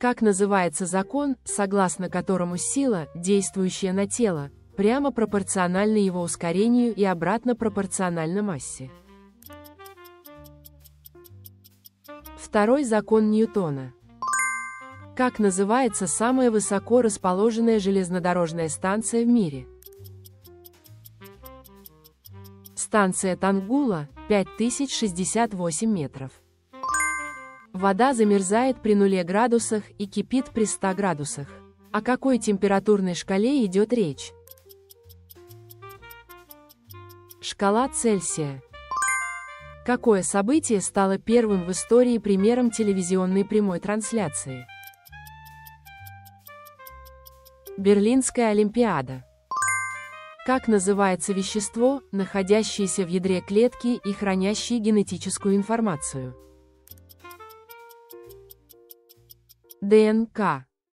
Как называется закон, согласно которому сила, действующая на тело, прямо пропорциональна его ускорению и обратно пропорциональна массе? Второй закон Ньютона. Как называется самая высоко расположенная железнодорожная станция в мире? Станция Тангула, 5068 метров. Вода замерзает при 0 градусах и кипит при 100 градусах. О какой температурной шкале идет речь? Шкала Цельсия. Какое событие стало первым в истории примером телевизионной прямой трансляции? Берлинская Олимпиада. Как называется вещество, находящееся в ядре клетки и хранящее генетическую информацию? ДНК.